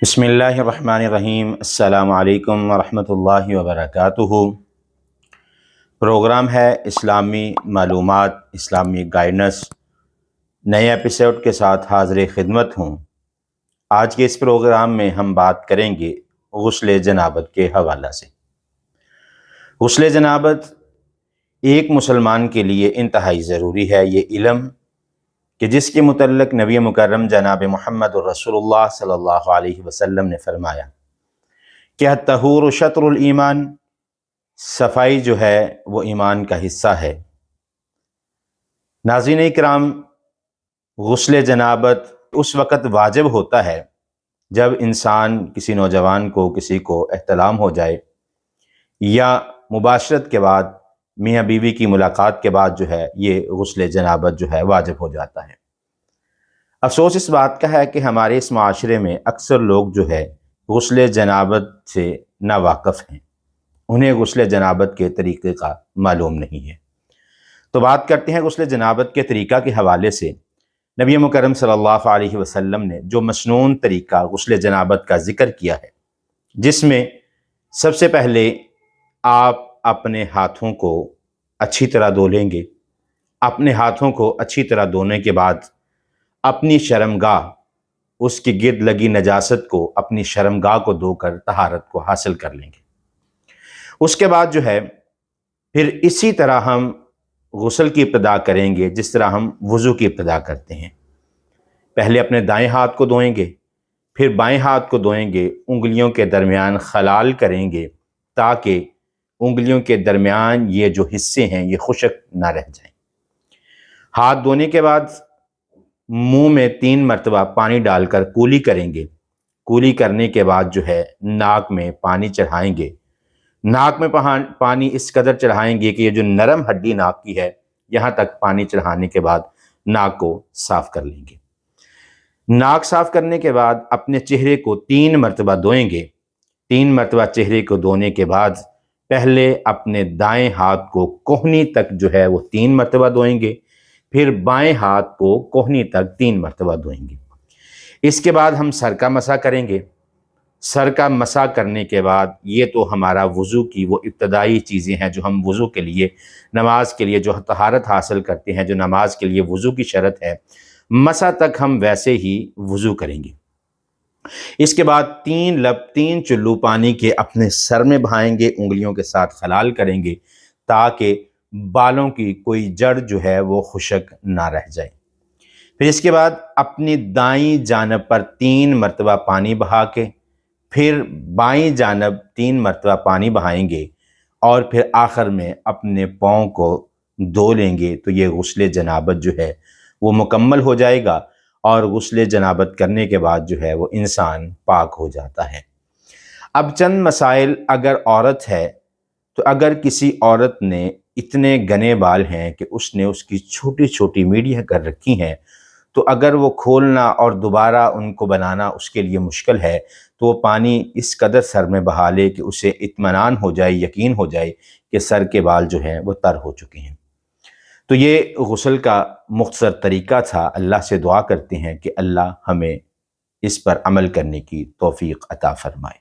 بسم اللہ الرحمن الرحیم۔ السلام علیکم ورحمۃ اللہ وبرکاتہ۔ پروگرام ہے اسلامی معلومات، اسلامی گائیڈنس، نئے ایپیسوڈ کے ساتھ حاضر خدمت ہوں۔ آج کے اس پروگرام میں ہم بات کریں گے غسل جنابت کے حوالہ سے۔ غسل جنابت ایک مسلمان کے لیے انتہائی ضروری ہے۔ یہ علم کہ جس کے متعلق نبی مکرم جناب محمد رسول اللہ صلی اللہ علیہ وسلم نے فرمایا کہ الطہور شطر الایمان، صفائی جو ہے وہ ایمان کا حصہ ہے۔ ناظرین اکرام، غسل جنابت اس وقت واجب ہوتا ہے جب انسان کسی نوجوان کو، کسی کو احتلام ہو جائے، یا مباشرت کے بعد، میاں بیوی کی ملاقات کے بعد جو ہے یہ غسل جنابت جو ہے واجب ہو جاتا ہے۔ افسوس اس بات کا ہے کہ ہمارے اس معاشرے میں اکثر لوگ جو ہے غسل جنابت سے ناواقف ہیں، انہیں غسل جنابت کے طریقے کا معلوم نہیں ہے۔ تو بات کرتے ہیں غسل جنابت کے طریقہ کے حوالے سے۔ نبی مکرم صلی اللہ علیہ وسلم نے جو مسنون طریقہ غسل جنابت کا ذکر کیا ہے، جس میں سب سے پہلے آپ اپنے ہاتھوں کو اچھی طرح دھو لیں گے۔ اپنے ہاتھوں کو اچھی طرح دھونے کے بعد اپنی شرمگاہ، اس کی گرد لگی نجاست کو، اپنی شرمگاہ کو دھو کر طہارت کو حاصل کر لیں گے۔ اس کے بعد جو ہے پھر اسی طرح ہم غسل کی ابتدا کریں گے جس طرح ہم وضو کی ابتدا کرتے ہیں۔ پہلے اپنے دائیں ہاتھ کو دھوئیں گے، پھر بائیں ہاتھ کو دھوئیں گے، انگلیوں کے درمیان خلال کریں گے تاکہ انگلیوں کے درمیان یہ جو حصے ہیں یہ خشک نہ رہ جائیں۔ ہاتھ دھونے کے بعد منہ میں 3 مرتبہ پانی ڈال کر کولی کریں گے۔ کولی کرنے کے بعد جو ہے ناک میں پانی چڑھائیں گے۔ ناک میں پانی اس قدر چڑھائیں گے کہ یہ جو نرم ہڈی ناک کی ہے، یہاں تک پانی چڑھانے کے بعد ناک کو صاف کر لیں گے۔ ناک صاف کرنے کے بعد اپنے چہرے کو 3 مرتبہ دھوئیں گے۔ 3 مرتبہ چہرے کو دھونے کے بعد پہلے اپنے دائیں ہاتھ کو کوہنی تک جو ہے وہ 3 مرتبہ دھوئیں گے، پھر بائیں ہاتھ کو کوہنی تک 3 مرتبہ دھوئیں گے۔ اس کے بعد ہم سر کا مسح کریں گے۔ سر کا مسح کرنے کے بعد یہ تو ہمارا وضو کی وہ ابتدائی چیزیں ہیں جو ہم وضو کے لیے، نماز کے لیے جو طہارت حاصل کرتے ہیں، جو نماز کے لیے وضو کی شرط ہے، مسح تک ہم ویسے ہی وضو کریں گے۔ اس کے بعد 3 چلو پانی کے اپنے سر میں بہائیں گے، انگلیوں کے ساتھ خلال کریں گے تاکہ بالوں کی کوئی جڑ جو ہے وہ خشک نہ رہ جائے۔ پھر اس کے بعد اپنی دائیں جانب پر 3 مرتبہ پانی بہا کے پھر بائیں جانب 3 مرتبہ پانی بہائیں گے اور پھر آخر میں اپنے پاؤں کو دھو لیں گے۔ تو یہ غسل جنابت جو ہے وہ مکمل ہو جائے گا، اور غسل جنابت کرنے کے بعد جو ہے وہ انسان پاک ہو جاتا ہے۔ اب چند مسائل، اگر عورت ہے تو اگر کسی عورت نے اتنے گھنے بال ہیں کہ اس نے اس کی چھوٹی چھوٹی میڈیاں کر رکھی ہیں، تو اگر وہ کھولنا اور دوبارہ ان کو بنانا اس کے لیے مشکل ہے، تو وہ پانی اس قدر سر میں بہا لے کہ اسے اطمینان ہو جائے، یقین ہو جائے کہ سر کے بال جو ہیں وہ تر ہو چکے ہیں۔ تو یہ غسل کا مختصر طریقہ تھا۔ اللہ سے دعا کرتے ہیں کہ اللہ ہمیں اس پر عمل کرنے کی توفیق عطا فرمائے۔